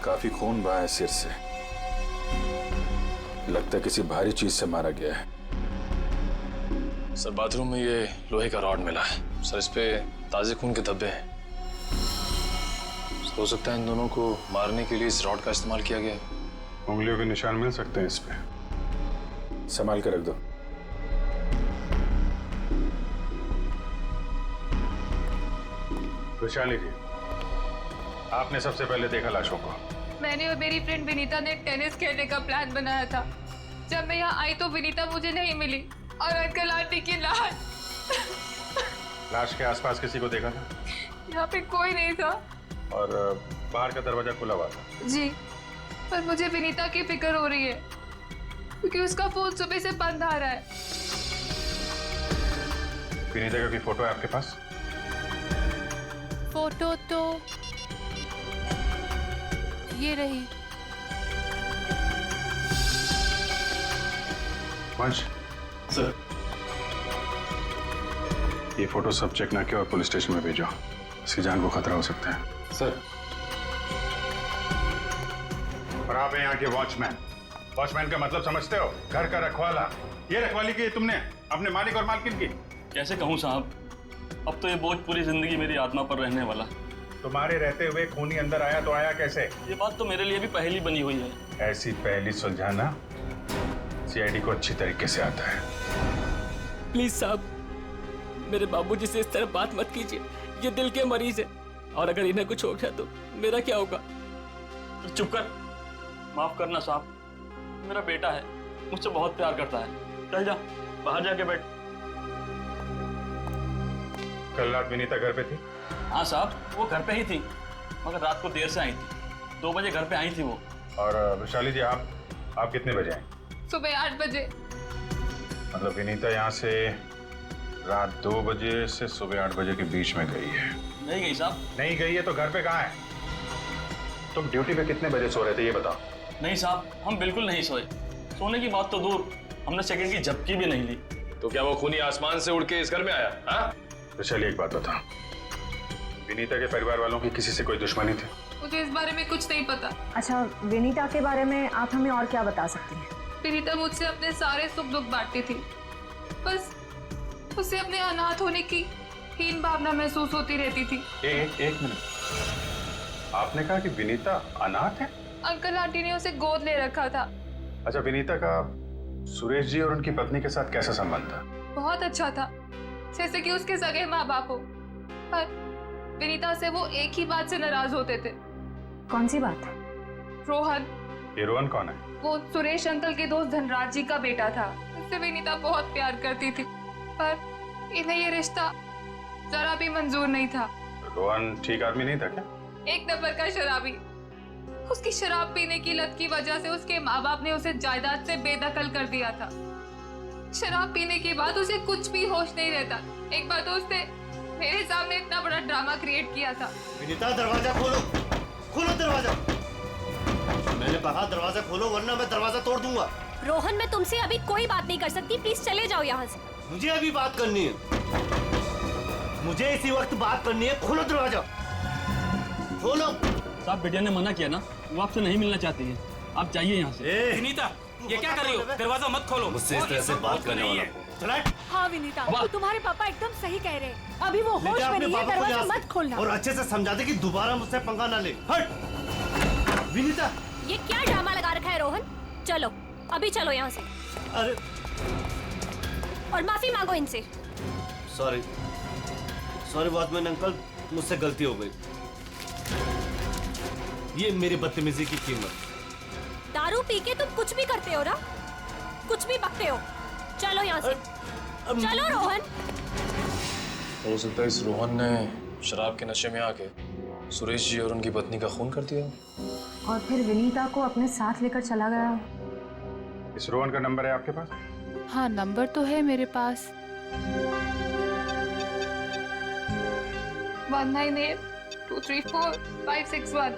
काफी खून बहा है सिर से। लगता है किसी भारी चीज से मारा गया है। सर बाथरूम में ये लोहे का रॉड मिला है सर, इस पे ताजे खून के धब्बे हैं। हो सकता है इन दोनों को मारने के लिए इस रॉड का इस्तेमाल किया गया है। उंगलियों के निशान मिल सकते हैं इस पे। संभाल कर रख दो। वैशाली जी, आपने सबसे पहले देखा लाशों को? मैंने और मेरी फ्रेंड विनीता ने टेनिस खेलने का प्लान बनाया था। जब मैं यहाँ आई तो विनीता मुझे नहीं मिली और अंकल आंटी की लाश के आसपास किसी को देखा था? यहाँ पे कोई नहीं था। और बाहर का दरवाजा खुला हुआ था? जी, पर मुझे विनीता की फिक्र हो रही है क्योंकि उसका फोन सुबह से बंद आ रहा है। विनीता का कोई फोटो है आपके पास? फोटो तो ये रही। वंश सर, ये फोटो सब चेक ना किया और पुलिस स्टेशन में भेजो। इसकी जान को खतरा हो सकता है। सर। और आप हैं यहाँ के वॉचमैन। वॉचमैन का मतलब समझते हो? घर का रखवाला। ये रखवाली की तुमने अपने मालिक और मालकिन की? कैसे कहूँ साहब, अब तो ये बोझ पूरी जिंदगी मेरी आत्मा पर रहने वाला। तुम्हारे रहते हुए खूनी अंदर आया तो आया कैसे? ये बात तो मेरे लिए भी पहेली बनी हुई है। ऐसी पहेली सुलझाना सीआईडी को अच्छी तरीके से आता है। प्लीज साहब, मेरे बाबूजी से इस तरह बात मत कीजिए। ये दिल के मरीज है और अगर इन्हें कुछ हो गया तो मेरा क्या होगा? चुप कर, माफ करना साहब, मेरा बेटा है, मुझसे बहुत प्यार करता है। चल जा, बाहर जाके बैठ। कल रात विनीता घर पे थी? हाँ साहब, वो घर पे ही थी, मगर रात को देर से आई थी। 2 बजे घर पे आई थी वो। और वैशाली जी, आप कितने बजे आए? सुबह 8 बजे। मतलब विनीता यहाँ से रात 2 बजे से सुबह 8 बजे के बीच में गई है? नहीं गई साहब। नहीं गई है तो घर पे कहाँ है? तुम ड्यूटी पे कितने बजे सो रहे थे ये बताओ। नहीं साहब, हम बिल्कुल नहीं सोए। सोने की बात तो दूर, हमने सेकंड की झपकी भी नहीं ली। तो क्या वो खूनी आसमान से उड़ के इस घर में आया? हाँ? वैशाली, एक बात बताओ, विनीता के परिवार वालों की किसी से कोई दुश्मनी थी? मुझे इस बारे में कुछ नहीं पता। अच्छा, विनीता के बारे में आप हमें और क्या बता सकती हैं? विनीता मुझसे अपने सारे सुख दुख बांटती थी, बस उसे अपने अनाथ होने की हीन भावना महसूस होती रहती थी। एक मिनट, आपने कहा कि विनीता अनाथ है? अंकल आंटी ने उसे गोद ले रखा था। अच्छा, विनीता का सुरेश जी और उनकी पत्नी के साथ कैसा संबंध था? बहुत अच्छा था, जैसे कि उसके सगे माँ बाप हो। पर विनीता से वो एक ही बात से नाराज होते थे। कौन सी बात? रोहन। ये रोहन कौन है? वो सुरेश अंकल के दोस्त धनराज जी का बेटा था। उससे विनीता बहुत प्यार करती थी, पर इन्हें ये रिश्ता जरा भी मंजूर नहीं था। रोहन ठीक आदमी नहीं था क्या? एक नंबर का शराबी। उसकी शराब पीने की लत की वजह से उसके माँ बाप ने उसे जायदाद से बेदखल कर दिया था। शराब पीने के बाद उसे कुछ भी होश नहीं रहता। एक बार तो उसने मेरे सामने इतना बड़ा ड्रामा क्रिएट किया था। विनीता, दरवाजा खोलो, खोलो दरवाजा। मैंने कहा दरवाजा खोलो वरना मैं दरवाजा तोड़ दूंगा। रोहन, मैं तुमसे अभी कोई बात नहीं कर सकती, प्लीज चले जाओ यहाँ से। मुझे अभी बात करनी है, मुझे इसी वक्त बात करनी है। खोलो दरवाजा, खोलो। साहब, बेटिया ने मना किया ना, वो आपसे नहीं मिलना चाहती है। आप जाइए यहाँ से। विनीता, ये क्या कर रही हो? दरवाजा मत खोलो। मुझसे इस तरह से बात करने वाला हाँ विनीता, तो तुम्हारे पापा एकदम सही कह रहे हैं। अभी वो होश में नहीं है, दरवाजा मत खोलना। और अच्छे से समझा दे कि दोबारा मुझसे पंगा ना ले। हट विनीता। ये क्या ड्रामा लगा रखा है रोहन? चलो, अभी चलो यहाँ से। अरे, और माफी मांगो इनसे। सॉरी सॉरी वॉचमैन अंकल, मुझसे गलती हो गई। ये मेरी बदतमीजी की कीमत। दारू पी के तुम कुछ भी करते हो ना, कुछ भी बकते हो। चलो यहाँ से, चलो रोहन। हो सकता है इस रोहन ने शराब के नशे में आके सुरेश जी और उनकी पत्नी का खून कर दिया और फिर विनीता को अपने साथ लेकर चला गया। इस रोहन का नंबर है आपके पास? हाँ, नंबर तो है मेरे पास। 1982345561।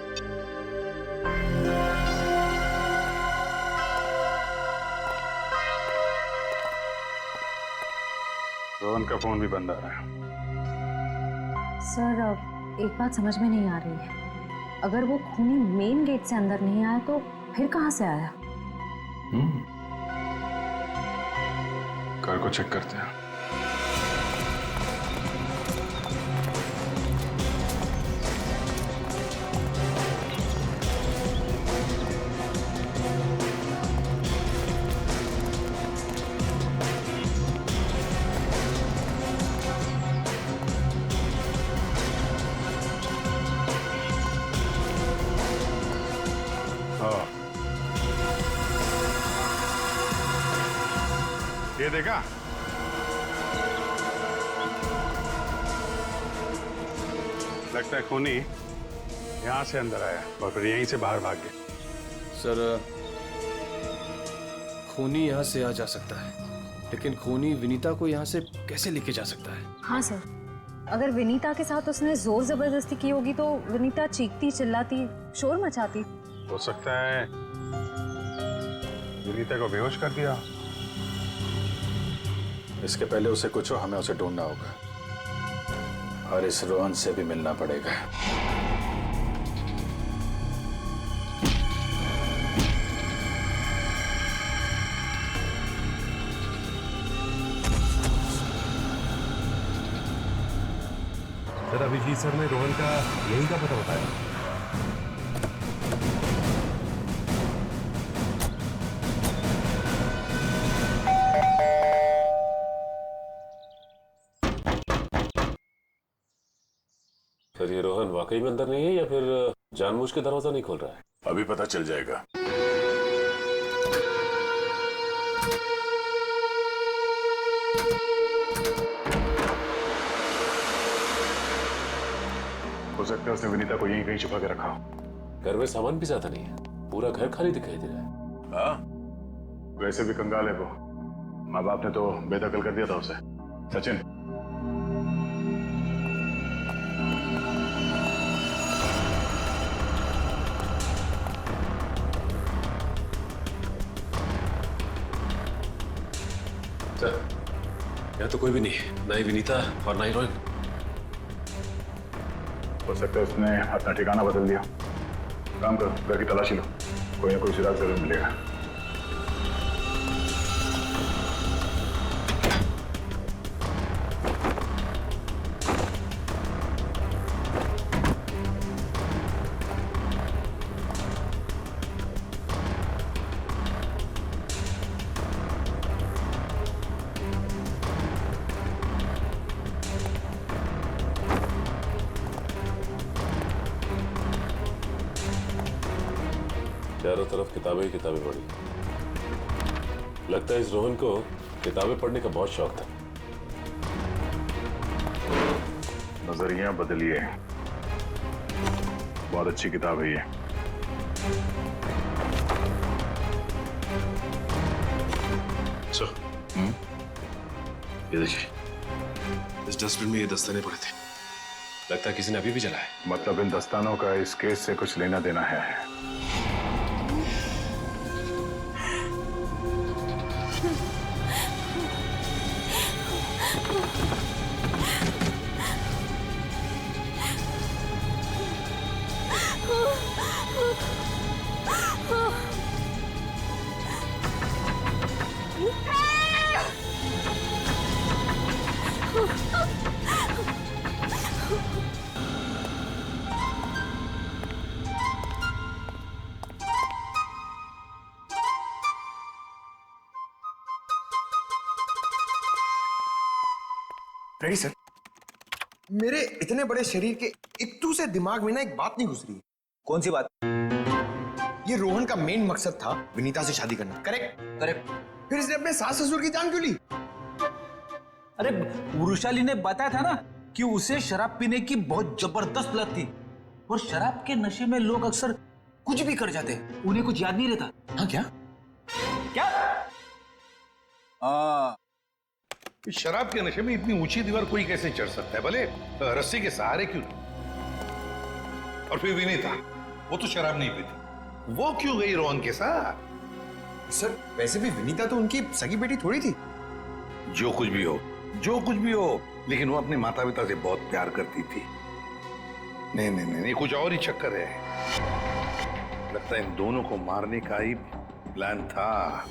रोहन का फोन भी बंद आ रहा है। सर, एक बात समझ में नहीं आ रही है। अगर वो खूनी मेन गेट से अंदर नहीं आया तो फिर कहाँ से आया? घर को चेक करते हैं। ये देखा? लगता है खूनी यहां से अंदर आया और फिर यहीं से बाहर भाग गया। सर, खूनी यहाँ से आ जा सकता है, लेकिन खूनी विनीता को यहाँ से कैसे लेके जा सकता है? हाँ सर, अगर विनीता के साथ उसने जोर जबरदस्ती की होगी तो विनीता चीखती चिल्लाती शोर मचाती। हो सकता है विनीता को बेहोश कर दिया। इसके पहले उसे कुछ हो, हमें उसे ढूंढना होगा और इस रोहन से भी मिलना पड़ेगा। सर, अभिजीत सर ने रोहन का यही का पता बताया। सर, ये रोहन वाकई में अंदर नहीं है या फिर जानबूझ के दरवाजा नहीं खोल रहा है? अभी पता चल जाएगा। हो सकता है उसने विनीता को यहीं कहीं छुपा के रखा हो। घर में सामान भी ज्यादा नहीं है, पूरा घर खाली दिखाई दे रहा है। हाँ, वैसे भी कंगाल है वो। माँ बाप ने तो बेदखल कर दिया था उसे। सचिन, सर, यहाँ तो कोई भी नहीं है, ना ही विनीता और ना ही रोहन। हो सकता है उसने अपना ठिकाना बदल दिया। काम करो, घर की तलाशी लो, कोई ना कोई सुराग जरूर मिलेगा। चारों तरफ किताबें ही किताबें पढ़ी। लगता है इस रोहन को किताबें पढ़ने का बहुत शौक था। नजरिया बदलिए, बहुत अच्छी किताब है ये। ये देखिए, इस डस्टबिन में ये दस्ताने पड़े थे। लगता है किसी ने अभी भी जलाया। मतलब इन दस्तानों का इस केस से कुछ लेना देना है। Ready sir. मेरे इतने बड़े शरीर के इत्तू से दिमाग में ना एक बात नहीं घुस रही है। कौन सी बात? ये रोहन का मेन मकसद था विनीता से शादी करना, करेक्ट? करेक्ट। फिर इसने अपने सास ससुर की जान क्यों ली? अरे वृषाली ने बताया था ना कि उसे शराब पीने की बहुत जबरदस्त लत थी, और शराब के नशे में लोग अक्सर कुछ भी कर जाते, उन्हें कुछ याद नहीं रहता। हाँ क्या? क्या? शराब के नशे में इतनी ऊंची दीवार कोई कैसे चढ़ सकता है, भले रस्सी के सहारे क्यों? और फिर विनीता, वो तो शराब नहीं पीती, वो क्यों गई रोहन के साथ? सर वैसे भी विनीता तो उनकी सगी बेटी थोड़ी थी। जो कुछ भी हो, जो कुछ भी हो, लेकिन वो अपने माता पिता से बहुत प्यार करती थी। नहीं नहीं नहीं, कुछ और ही चक्कर है। लगता है इन दोनों को मारने का ही प्लान था।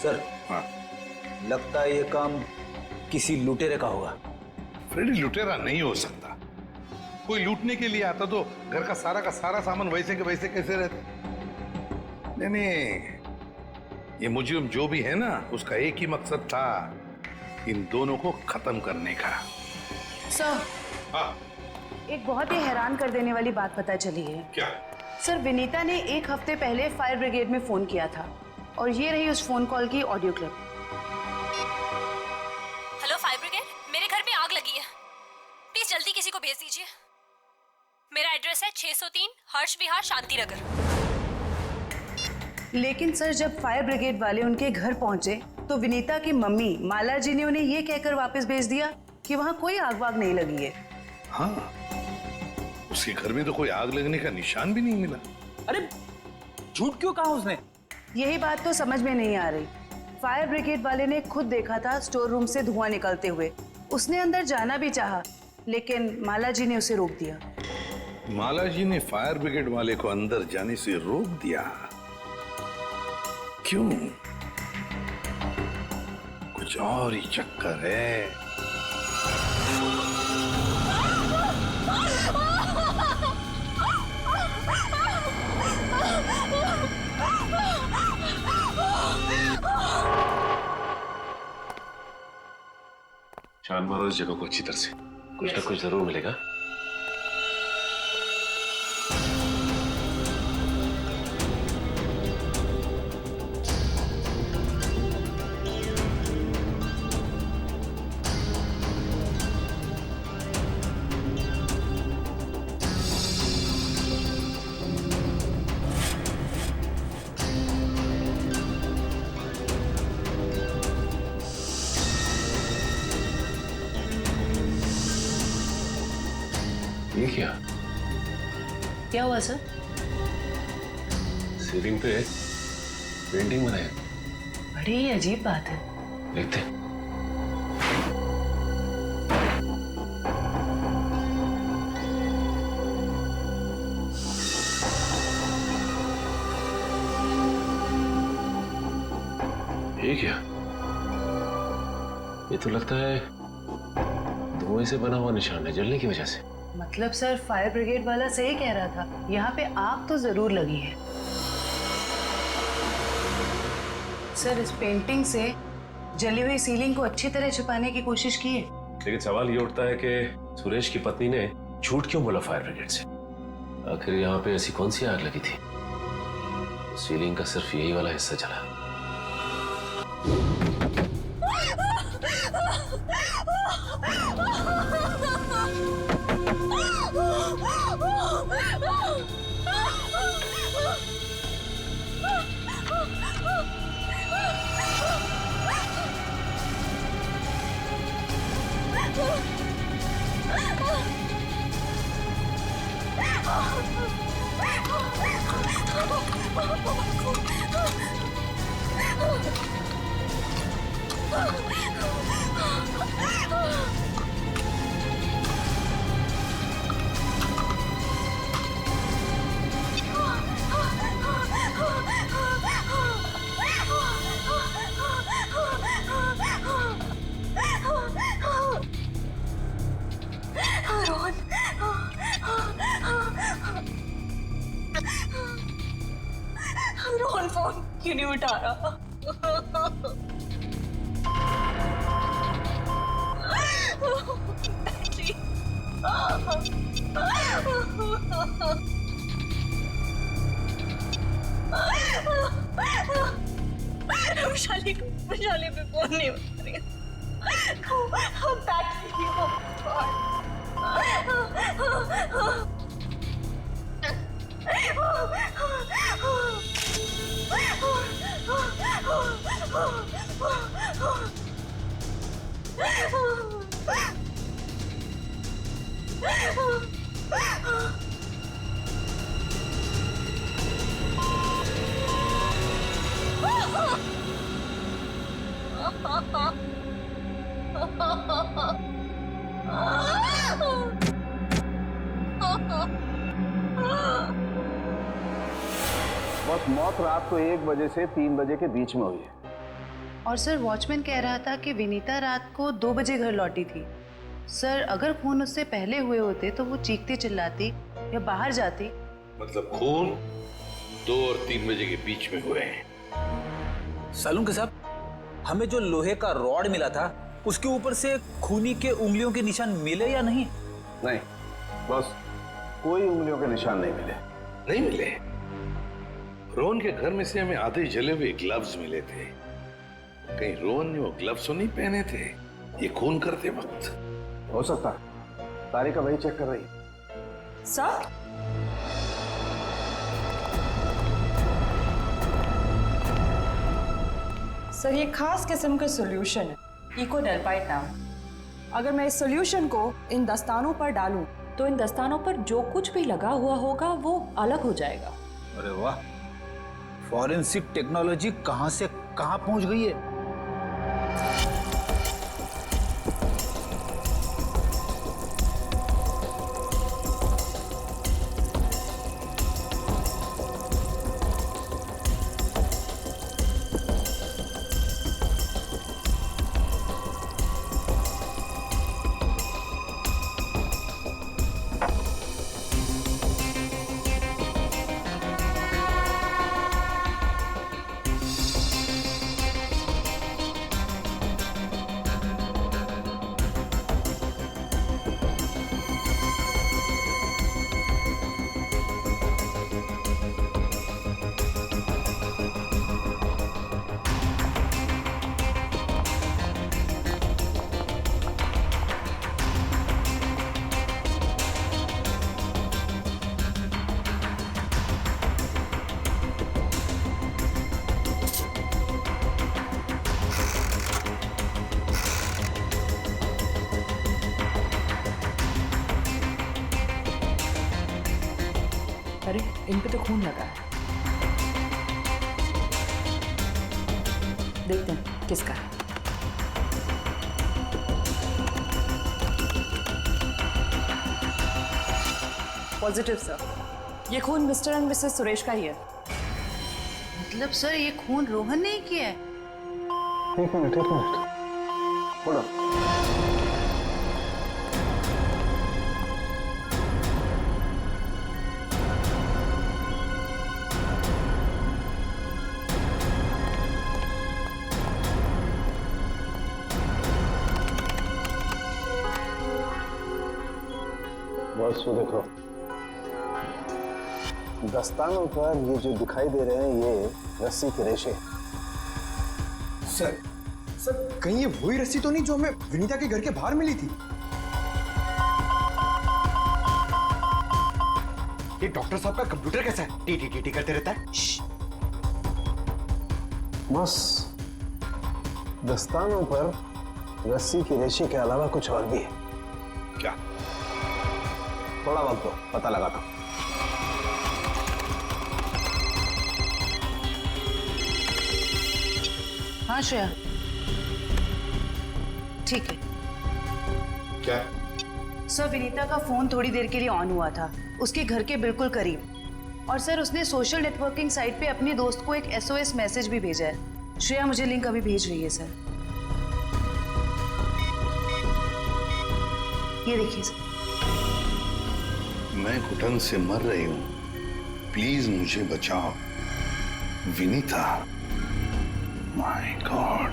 सर, हाँ, लगता है ये काम किसी लुटेरे का होगा। फ्रेडी लुटेरा नहीं हो सकता। कोई लूटने के लिए आता तो घर का सारा सामान वैसे के वैसे कैसे रहता? नहीं नहीं, ये मुजरिम जो भी है ना, उसका एक ही मकसद था, इन दोनों को खत्म करने का। सर, हाँ, एक बहुत ही हैरान कर देने वाली बात पता चली है। क्या? सर, विनीता ने 1 हफ्ते पहले फायर ब्रिगेड में फोन किया था और ये रही उस फोन कॉल की audio clip. Hello fire brigade, मेरे घर में आग लगी है, प्लीज जल्दी किसी को भेज दीजिए। मेरा एड्रेस है 603 हर्ष विहार शांति नगर। लेकिन सर, जब फायर ब्रिगेड वाले उनके घर पहुंचे तो विनीता की मम्मी माला जी ने उन्हें ये कहकर वापस भेज दिया कि वहां कोई आग वाग नहीं लगी है। हाँ, उसके घर में तो कोई आग लगने का निशान भी नहीं मिला। अरे झूठ क्यों कहा उसने? यही बात तो समझ में नहीं आ रही। फायर ब्रिगेड वाले ने खुद देखा था स्टोर रूम से धुआं निकलते हुए। उसने अंदर जाना भी चाहा, लेकिन माला जी ने उसे रोक दिया। माला जी ने फायर ब्रिगेड वाले को अंदर जाने से रोक दिया? क्यों? कुछ और ही चक्कर है। छान मारो इस जगह को अच्छी तरह से, कुछ ना कुछ जरूर मिलेगा। ये क्या हुआ सर? सीलिंग पे पेंटिंग बनाई। बड़ी ही अजीब बात है। देखते। ये क्या? ये तो लगता है धुएं से बना हुआ निशान है, जलने की वजह से। मतलब सर, फायर ब्रिगेड वाला सही कह रहा था, यहाँ पे आग तो जरूर लगी है। सर, इस पेंटिंग से जली हुई सीलिंग को अच्छी तरह छुपाने की कोशिश की है। लेकिन सवाल ये उठता है कि सुरेश की पत्नी ने झूठ क्यों बोला फायर ब्रिगेड से? आखिर यहाँ पे ऐसी कौन सी आग लगी थी? सीलिंग का सिर्फ यही वाला हिस्सा जला। रोहन फोन क्यों नहीं उठा रहा? वैशाली पे फोन नहीं उठा रही। बस मौत रात को 1 बजे से 3 बजे के बीच में हुई है। और सर वॉचमैन कह रहा था कि विनीता रात को 2 बजे घर लौटी थी। सर अगर खून उससे पहले हुए होते तो वो चीखती चिल्लाती या बाहर जाती। मतलब खून 2 और 3 बजे के बीच में हुए हैं। सालुंके साहब, हमें जो लोहे का रॉड मिला था उसके ऊपर से खूनी के उंगलियों के निशान मिले या नहीं? नहीं, बस कोई उंगलियों के निशान नहीं मिले। नहीं मिले? रोहन के घर में से हमें आधे जले हुए ग्लव्स मिले थे। कहीं रोहन ने वो ग्लव्स तो नहीं पहने थे ये खून करते वक्त? हो सकता है। तारिका वही चेक कर रही है। सर, सर ये खास किस्म का सॉल्यूशन है, इकोडेल्पाइट नाम। अगर मैं इस सॉल्यूशन को इन दस्तानों पर डालूं तो इन दस्तानों पर जो कुछ भी लगा हुआ होगा वो अलग हो जाएगा। अरे वाह, फॉरेंसिक टेक्नोलॉजी कहां से कहां पहुंच गई है। अरे इन पे तो खून लगा है, देखते हैं किसका है। पॉजिटिव सर, ये खून मिस्टर एंड मिसेस सुरेश का ही है। मतलब सर ये खून रोहन ने ही किया है? एक मिनट बोलो। बस वो देखो, दस्तानों पर ये जो दिखाई दे रहे हैं ये रस्सी के रेशे। सर कहीं ये वही रस्सी तो नहीं जो हमें विनीता के घर के बाहर मिली थी? ये डॉक्टर साहब का कंप्यूटर कैसा है? टी करते रहता है। बस दस्तानों पर रस्सी के रेशे के अलावा कुछ और भी है। क्या? थोड़ा वक्त दो, पता लगाता। हाँ श्रेया, ठीक है। क्या? सर विनीता का फोन थोड़ी देर के लिए ऑन हुआ था, उसके घर के बिल्कुल करीब। और सर उसने सोशल नेटवर्किंग साइट पे अपनी दोस्त को एक SOS मैसेज भी भेजा है। श्रेया मुझे लिंक अभी भेज रही है सर, ये देखिए सर। मैं घुटन से मर रही हूं, प्लीज मुझे बचाओ। Vinita, my God.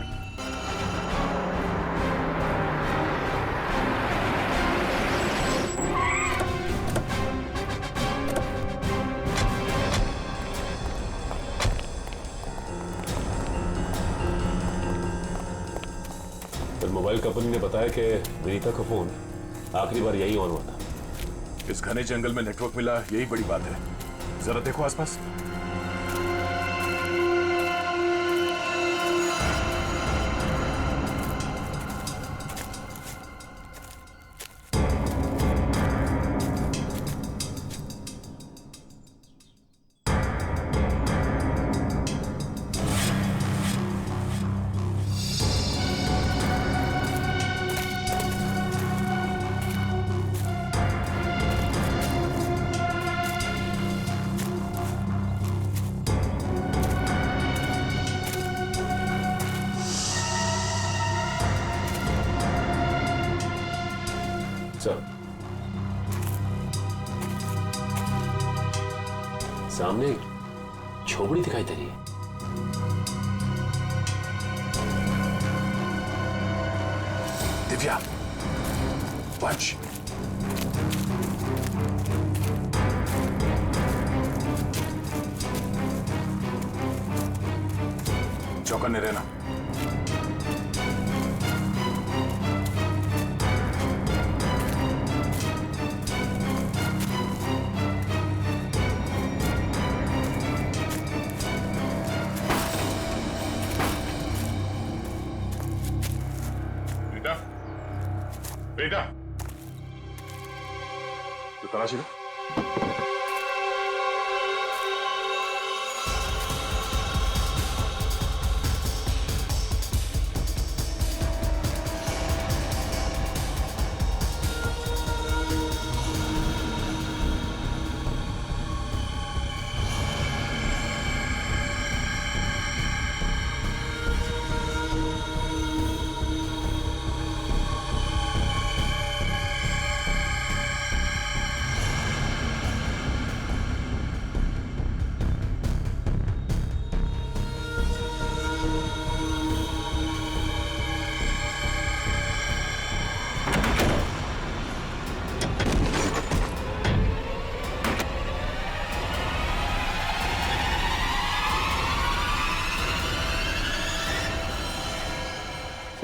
फिर मोबाइल कंपनी ने बताया कि विनीता का फोन आखिरी बार यही ऑन हुआ था। इस घने जंगल में नेटवर्क मिला, यही बड़ी बात है। जरा देखो आसपास। सामने झोपड़ी दिखाई दे रही है। दिव्या, वंश, चौकन्ने रहना। बेटा, बेटा, तो तलाशी लो।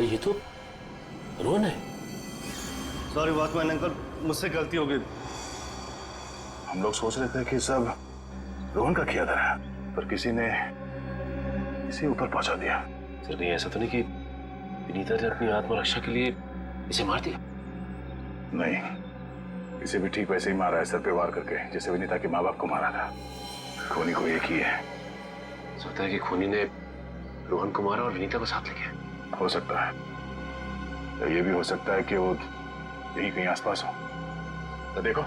ये तो रोहन है। सॉरी वॉचमैन अंकल, मुझसे गलती हो गई। हम लोग सोच रहे थे कि सब रोहन का किया था, पर किसी ने इसे ऊपर पहुंचा दिया। सर कहीं ऐसा तो नहीं कि विनीता ने अपनी आत्मरक्षा के लिए इसे मार दिया? नहीं, इसे भी ठीक वैसे ही मारा है, सर पे वार करके, जैसे विनीता के माँ बाप को मारा था। खूनी को एक ही है। सोचता है कि खूनी ने रोहन को मारा और विनीता को साथ ले गया। हो सकता है, या ये भी हो सकता है कि वो यही कहीं आसपास हो। तो देखो,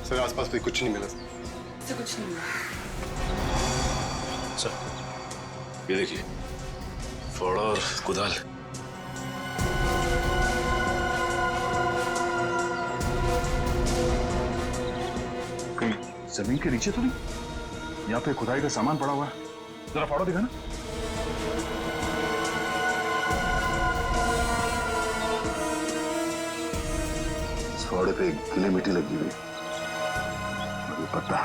सर आसपास तो कुछ नहीं मिला। से कुछ नहीं मिला। सर ये देखिए, फावड़ा और कुदाल। कहीं जमीन के नीचे तो नहीं? यहाँ पे खुदाई का सामान पड़ा हुआ है, जरा फावड़ा दिखा ना। इस फावड़े पे गीली मिट्टी लगी हुई, पता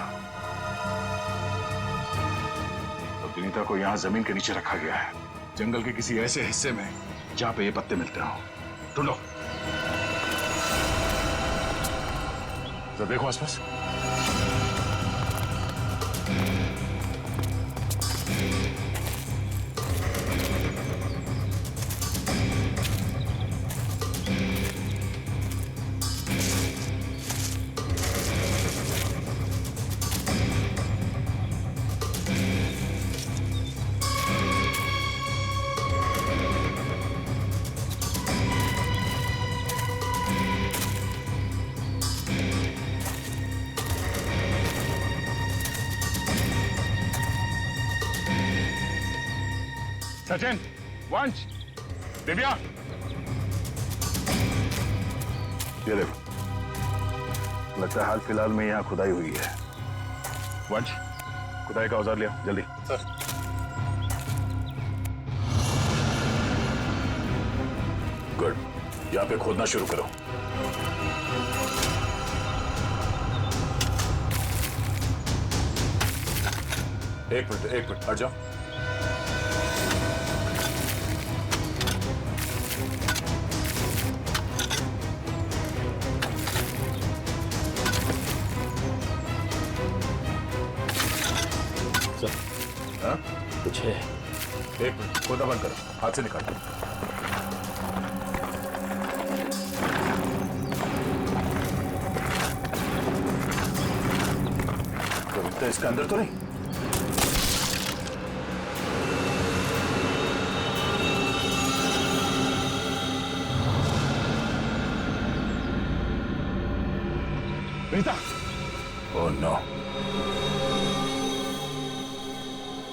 तो विनीता को यहाँ जमीन के नीचे रखा गया है, जंगल के किसी ऐसे हिस्से में जहाँ पे ये पत्ते मिलते हो। ढूंढो, तो देखो आसपास। सचिन, वंश, दिव्या, ये देखो, लगता है हाल फिलहाल में यहाँ खुदाई हुई है। वंश, खुदाई का औजार लिया जल्दी। सर। गुड, यहाँ पे खोदना शुरू करो। एक मिनट हट जाओ। हाँ? कुछ है। एक मिनट, खोदा बंद करो, हाथ से निकालो। कहीं इसके अंदर तो नहीं? विनीता! ओह नो,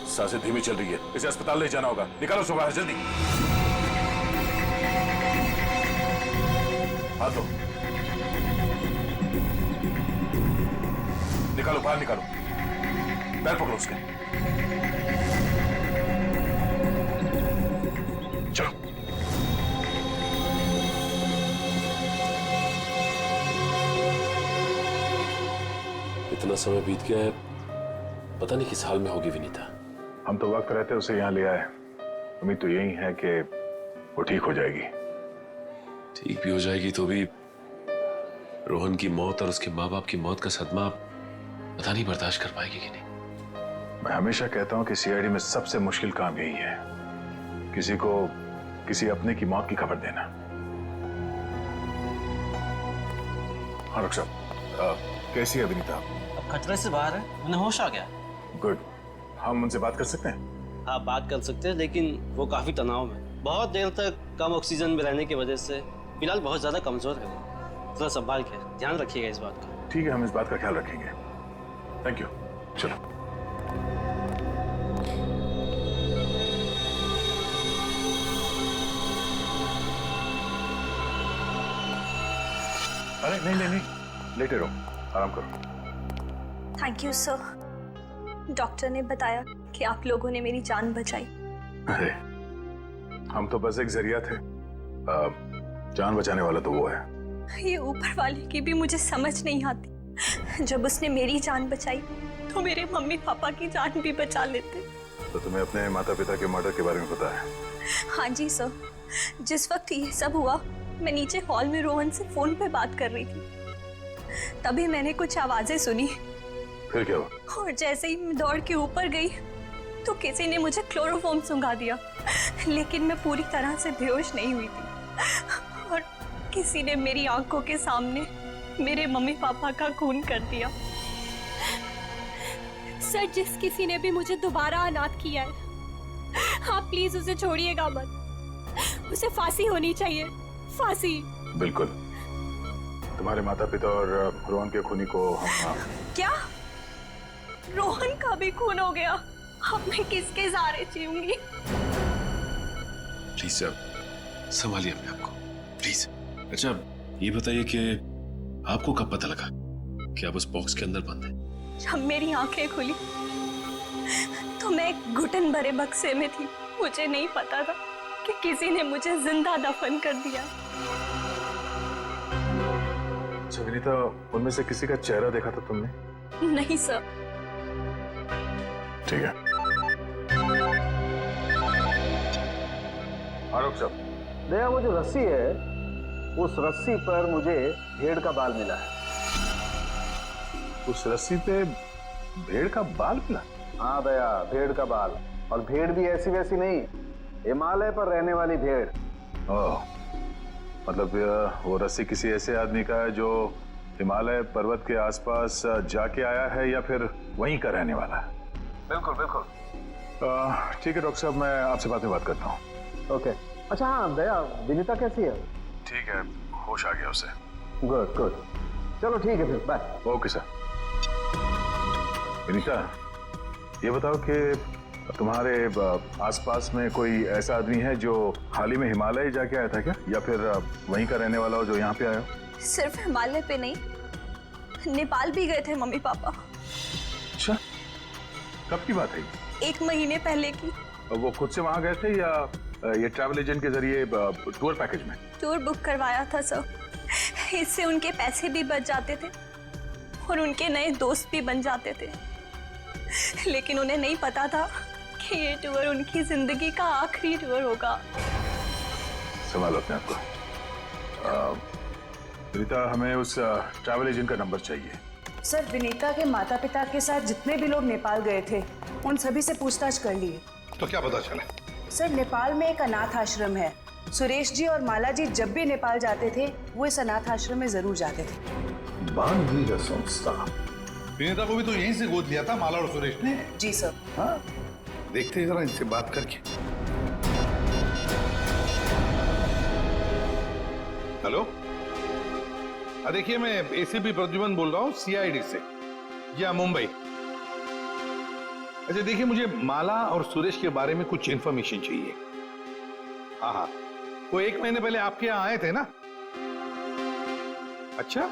सांसें धीमी चल रही है, इसे अस्पताल ले जाना होगा। निकालो उसको बाहर जल्दी। हाथ दो, निकालो बाहर, निकालो। पैर पकड़ो उसके। चलो। इतना समय बीत गया है, पता नहीं किस हाल में होगी विनीता। हम तो वक्त रहते उसे यहाँ ले आए। उम्मीद तो यही है कि वो ठीक हो जाएगी। ठीक भी हो जाएगी तो भी रोहन की मौत और उसके माँ बाप की मौत का सदमा पता नहीं बर्दाश्त कर पाएगी कि नहीं। मैं हमेशा कहता हूँ कि सीआईडी में सबसे मुश्किल काम यही है, किसी को किसी अपने की मौत की खबर देना। हाँ डॉक्टर साहब, कैसी है विनीता? अब खतरे से बाहर है, उन्हें होश आ गया। गुड। हम उनसे बात कर सकते हैं? हाँ, बात कर सकते हैं, लेकिन वो काफी तनाव में, बहुत देर तक कम ऑक्सीजन में रहने की वजह से फिलहाल बहुत ज्यादा कमजोर है। थोड़ा संभाल के ध्यान रखिएगा इस बात का। ठीक है, हम इस बात का ख्याल रखेंगे। Thank you. चलो। अरे नहीं नहीं नहीं, लेटे रहो, आराम करो। Thank you sir. डॉक्टर ने बताया कि आप लोगों ने मेरी जान बचाई। अरे हम तो बस एक जरिया थे, जान बचाने वाला तो वो है। ये ऊपर वाले की भी मुझे समझ नहीं आती। जब उसने मेरी जान बचाई तो मेरे मम्मी पापा की जान भी बचा लेते। तो तुम्हें अपने माता पिता के मर्डर के बारे में पता है? हाँ जी सर। जिस वक्त ये सब हुआ मैं नीचे हॉल में रोहन से फोन पे बात कर रही थी, तभी मैंने कुछ आवाजें सुनी। फिर क्या हुआ? और जैसे ही मैं दौड़ के ऊपर गई तो किसी ने मुझे क्लोरोफॉर्म सुंघा दिया, लेकिन मैं पूरी तरह से बेहोश नहीं हुई थी। और किसी ने मेरी आंखों के सामने मेरे मम्मी पापा का खून कर दिया। सर, जिस किसी ने भी मुझे दोबारा अनाथ किया है, आप प्लीज उसे छोड़िएगा मत। उसे फांसी होनी चाहिए, फांसी। बिल्कुल। तुम्हारे माता पिता और रोहन के खूनी को हम... क्या? रोहन का भी खून हो गया? अब मैं किसके सहारे जीऊंगी? प्लीज सर, संभालिए अपने आप को, प्लीज। अच्छा, ये बताइए कि आपको कब पता लगा कि आप उस बॉक्स के अंदर बंद हैं? जब मेरी आंखें खुली तो मैं एक घुटन भरे बक्से में थी। मुझे नहीं पता था कि किसी ने मुझे जिंदा दफन कर दिया। अच्छा विनीता, उनमें से किसी का चेहरा देखा था तुमने? नहीं सर। ठीक है। आरोप साहब, दया, वो जो रस्सी है, उस रस्सी पर मुझे भेड़ का बाल मिला है। उस रस्सी पे भेड़ का बाल मिला? हाँ दया, भेड़ का बाल। और भेड़ भी ऐसी वैसी नहीं, हिमालय पर रहने वाली भेड़। ओह, मतलब वो रस्सी किसी ऐसे आदमी का है जो हिमालय पर्वत के आसपास जाके आया है या फिर वहीं का रहने वाला है? बिल्कुल बिल्कुल। ठीक है डॉक्टर साहब, मैं आपसे बाद में बात करता हूँ। ओके। अच्छा हाँ दया, विनीता कैसी है? ठीक है, होश आ गया उसे। Good good. चलो ठीक है फिर, बाय। Okay sir. विनीता, ये बताओ कि तुम्हारे आसपास में कोई ऐसा आदमी है जो हाल ही में हिमालय जाके आया था क्या, या फिर वहीं का रहने वाला हो जो यहाँ पे आया हो? सिर्फ हिमालय पे नहीं, नेपाल भी गए थे मम्मी पापा। अच्छा, कब की बात है? 1 महीने पहले की। वो खुद से वहां गए थे या ये ट्रैवल एजेंट के जरिए टूर पैकेज में? टूर बुक करवाया था सर। इससे उनके पैसे भी बच जाते थे और उनके नए दोस्त भी बन जाते थे। लेकिन उन्हें नहीं पता था कि ये टूर उनकी जिंदगी का आखिरी टूर होगा। संभालो अपने आप को। विनीता, हमें उस ट्रैवल एजेंट का नंबर चाहिए। सर, विनीता के माता पिता के साथ जितने भी लोग नेपाल गए थे उन सभी से पूछताछ कर लिए। तो क्या पता चला? सर, नेपाल में एक अनाथ आश्रम है। सुरेश जी और माला जी जब भी नेपाल जाते थे वो इस अनाथ आश्रम में जरूर जाते थे। बानवीर संस्था, विनीता को भी तो यहीं से गोद लिया था माला और सुरेश ने। जी सर। हाँ, देखते हैं जरा इनसे बात करके। हेलो, देखिए मैं एसीपी प्रद्युमन बोल रहा हूँ सीआईडी से। जी हाँ, मुंबई। अच्छा देखिए, मुझे माला और सुरेश के बारे में कुछ इंफॉर्मेशन चाहिए। हाँ हाँ, वो 1 महीने पहले आपके यहाँ आए थे ना? अच्छा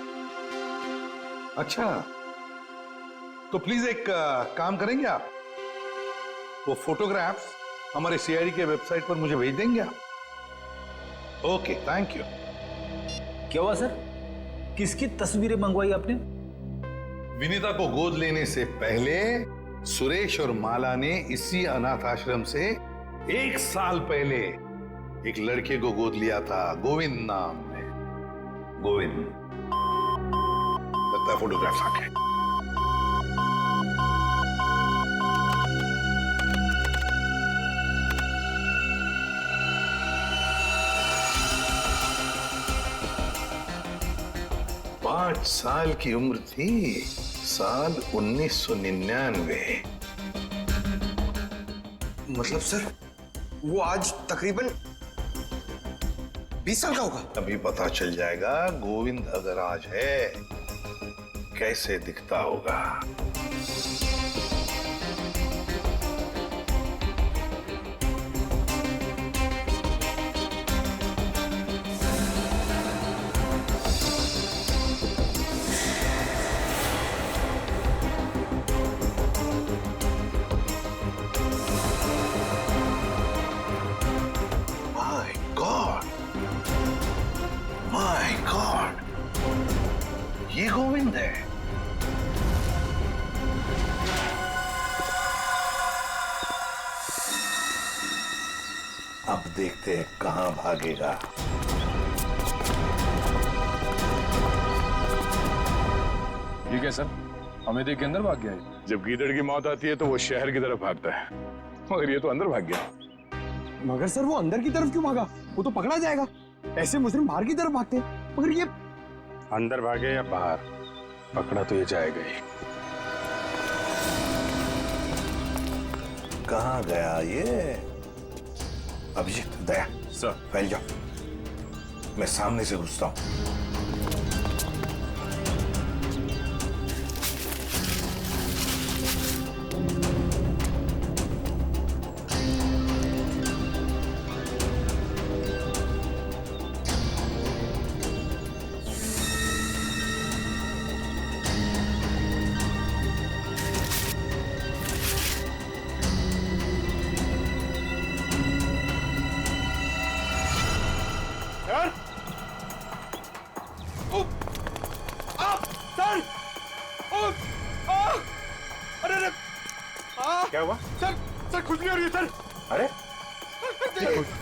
अच्छा, तो प्लीज एक काम करेंगे आप, वो फोटोग्राफ्स हमारे सीआईडी के वेबसाइट पर मुझे भेज देंगे आप? Okay, thank you. क्या हुआ सर? किसकी तस्वीरें मंगवाई आपने? विनीता को गोद लेने से पहले सुरेश और माला ने इसी अनाथ आश्रम से 1 साल पहले एक लड़के को गोद लिया था, गोविंद नाम में। गोविंद, लगता है फोटोग्राफ्स आ गए। पांच साल की उम्र थी, साल 1999। मतलब सर, वो आज तकरीबन 20 साल का होगा। अभी पता चल जाएगा गोविंद अगर आज है कैसे दिखता होगा। माय गॉड, ये गोविंद है। अब देखते हैं कहां भागेगा। ठीक है सर, हमें देख के अंदर भाग गया है। जब गीदड़ की मौत आती है तो वो शहर की तरफ भागता है, मगर ये तो अंदर भाग गया। मगर सर वो अंदर की तरफ क्यों भागा? वो तो पकड़ा जाएगा। ऐसे मुजरिम बाहर की तरफ भागते हैं, मगर ये अंदर भागे या बाहर, पकड़ा तो ये जाएगा ही। कहां गया ये? अभिजीत, दया सर, फैल जाओ, मैं सामने से घुसता हूं। क्या हुआ? सर खुजली हो रही है सर। अरे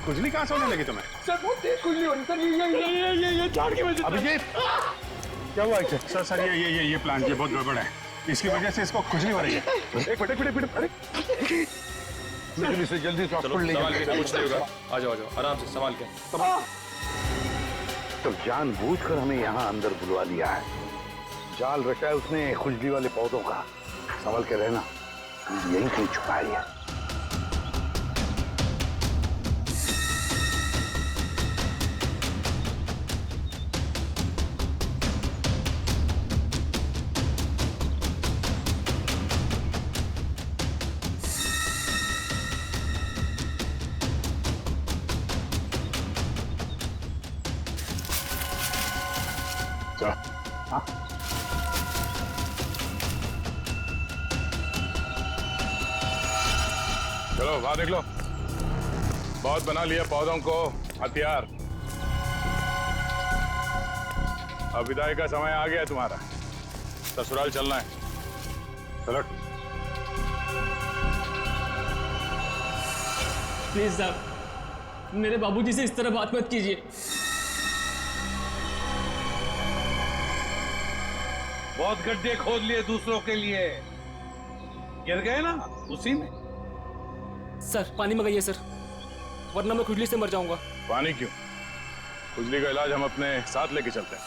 खुजली कहां से होने लगी तुम्हें? सर बहुत तेज खुजली हो रही है सर। ये झाड़ की वजह से। अभिजीत, क्या हुआ? सर सर ये प्लांट ये बहुत गड़बड़ है, इसकी वजह से इसको खुजली हो रही है। एक मिनट, अरे जल्दी से हॉस्पिटल ले जाओ। कुछ नहीं होगा, आ जाओ आराम से, संभाल के। तो जानबूझकर हमें यहाँ अंदर बुलवा लिया है। जाल रचा है उसने खुजली वाले पौधों का। संभल के रहना, यहीं कहीं छुपा है। हाँ? चलो वहां देख लो, बहुत बना लिया पौधों को हथियार। अब विदाई का समय आ गया तुम्हारा, ससुराल चलना है। चलो प्लीज साहब, मेरे बाबूजी से इस तरह बात मत कीजिए। बहुत गड्ढे खोद लिए दूसरों के लिए, गिर गए ना उसी में। सर पानी मंगाइए सर, वरना मैं खुजली से मर जाऊंगा। पानी क्यों? खुजली का इलाज हम अपने साथ लेके चलते हैं।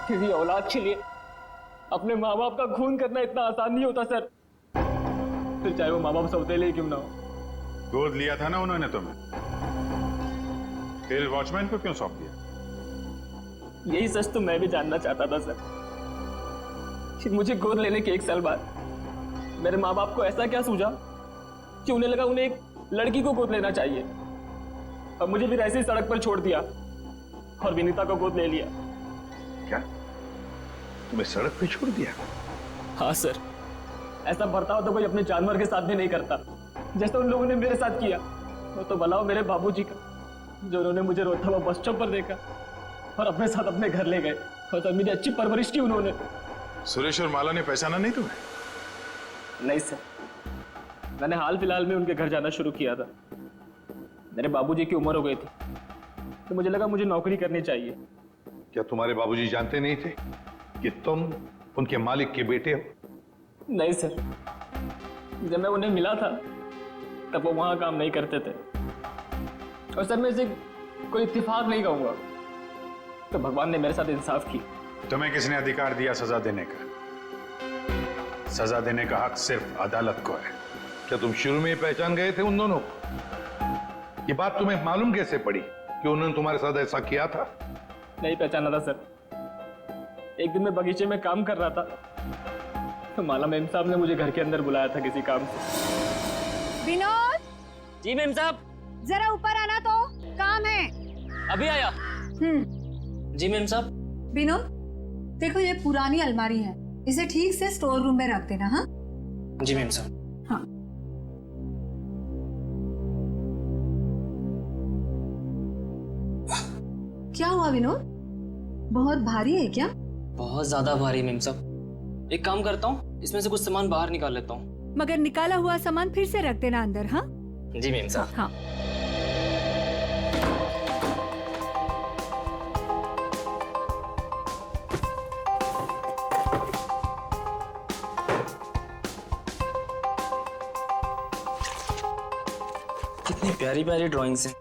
किसी औलाद के लिए अपने माँ बाप का खून करना इतना आसान नहीं होता सर, फिर चाहे वो माँ बाप सौतेले ही क्यों ना हो। गोद लिया था ना उन्होंने तुम्हें, फिर वॉचमैन को क्यों सौंप दिया? यही सच तो मैं भी जानना चाहता था सर कि मुझे गोद लेने के 1 साल बाद मेरे माँ बाप को ऐसा क्या सूझा कि उन्हें लगा उन्हें एक लड़की को गोद लेना चाहिए, और मुझे फिर ऐसे ही सड़क पर छोड़ दिया और विनीता को गोद ले लिया। क्या तुम्हें सड़क पे छोड़ दिया? हाँ सर, ऐसा बर्ताव तो कोई अपने जानवर के साथ भी नहीं करता जैसा उन लोगों ने मेरे साथ किया। वो तो भला हो मेरे बाबूजी का, जो उन्होंने मुझे रोता हुआ बस स्टॉप पर देखा और अपने साथ अपने घर ले गए, और तब मेरी अच्छी परवरिश की उन्होंने। सुरेश और माला ने पहचाना नहीं तुम्हें? नहीं सर, मैंने हाल फिलहाल में उनके घर जाना शुरू किया था। मेरे बाबूजी की उम्र हो गई थी तो मुझे लगा मुझे नौकरी करनी चाहिए। क्या तुम्हारे बाबूजी जानते नहीं थे कि तुम उनके मालिक के बेटे हो? नहीं सर, जब मैं उन्हें मिला था तब वो वहां काम नहीं करते थे, और सर मैं इसे कोई इत्तेफाक नहीं कहूंगा, तो भगवान ने मेरे साथ इंसाफ की। तुम्हें किसने अधिकार दिया सजा देने का? सजा देने का हक सिर्फ अदालत को है। क्या तुम शुरू में ही पहचान गए थे उन दोनों को? ये बात तुम्हें मालूम कैसे पड़ी कि उन्होंने तुम्हारे साथ ऐसा किया था? नहीं पहचाना था सर। एक दिन मैं बगीचे में काम कर रहा था तो माला मेम साहब ने मुझे घर के अंदर बुलाया था किसी काम से। विनोद! जी मेम साहब। जरा ऊपर आना, तो काम है। अभी आया। जी मेम साहब। विनोद, देखो ये पुरानी अलमारी है, इसे ठीक से स्टोर रूम में रख देना। हाँ जी मेम साहब। हाँ। क्या हुआ विनोद, बहुत भारी है क्या? बहुत ज्यादा भारी मेम साहब। एक काम करता हूँ, इसमें से कुछ सामान बाहर निकाल लेता हूँ। मगर निकाला हुआ सामान फिर से रख देना अंदर। हाँ जी मेम साहब। हाँ। कितनी प्यारी प्यारी ड्राइंग्स हैं।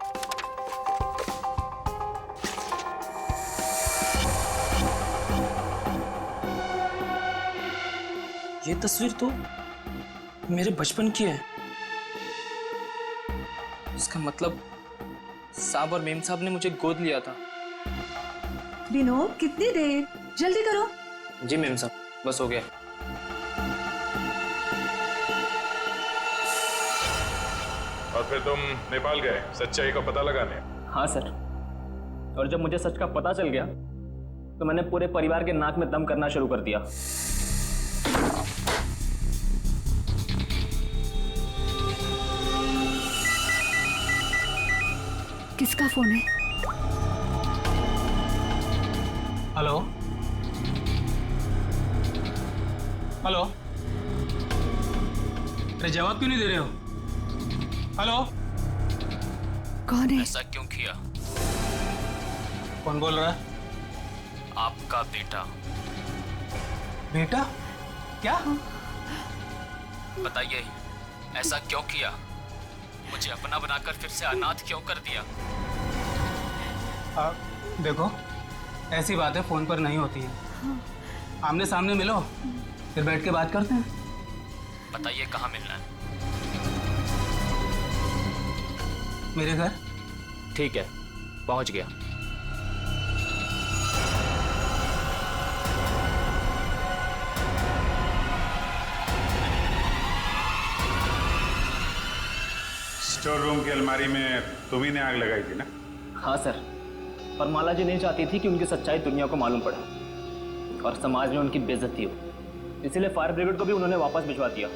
ये तस्वीर तो मेरे बचपन की है। इसका मतलब साहब और मेम साहब ने मुझे गोद लिया था। विनोद, कितनी देर, जल्दी करो। जी मेम साहब, बस हो गया। और फिर तुम नेपाल गए सच्चाई का पता लगाने? हाँ सर, और जब मुझे सच का पता चल गया तो मैंने पूरे परिवार के नाक में दम करना शुरू कर दिया। किसका फोन है? हेलो हेलो, अरे जवाब क्यों नहीं दे रहे हो? हेलो, कौन है? ऐसा क्यों किया? कौन बोल रहा है? आपका बेटा। बेटा? क्या? बताइए, ऐसा क्यों किया? मुझे अपना बनाकर फिर से अनाथ क्यों कर दिया? देखो, ऐसी बातें फोन पर नहीं होती है। आमने सामने मिलो, फिर बैठ के बात करते हैं। बताइए कहाँ मिलना है? मेरे घर। ठीक है, पहुंच गया। स्टोर रूम की अलमारी में तुम्ही ने आग लगाई थी ना? हाँ सर, पर माला जी नहीं चाहती थी कि उनकी सच्चाई दुनिया को मालूम पड़े और समाज में उनकी बेइज्जती हो, इसलिए फायर ब्रिगेड को भी उन्होंने वापस भिजवा दिया।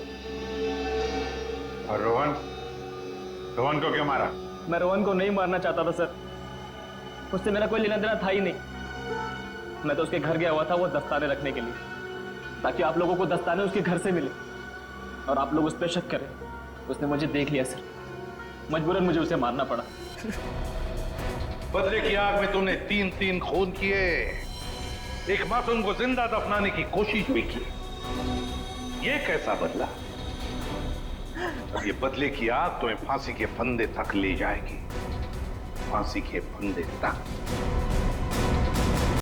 और रोहन? रोहन को क्यों मारा? मैं रोहन को नहीं मारना चाहता था सर, उससे मेरा कोई लेना देना था ही नहीं। मैं तो उसके घर गया हुआ था वो दस्ताने रखने के लिए, ताकि आप लोगों को दस्ताने उसके घर से मिले और आप लोग उस पर शक करें। उसने मुझे देख लिया सर, मजबूरन मुझे उसे मारना पड़ा। बदले की आग में तुमने 3 खून किए, एक मासूम को जिंदा दफनाने की कोशिश भी की। ये कैसा बदला? अब ये बदले की आग तुम्हें फांसी के फंदे तक ले जाएगी, फांसी के फंदे तक।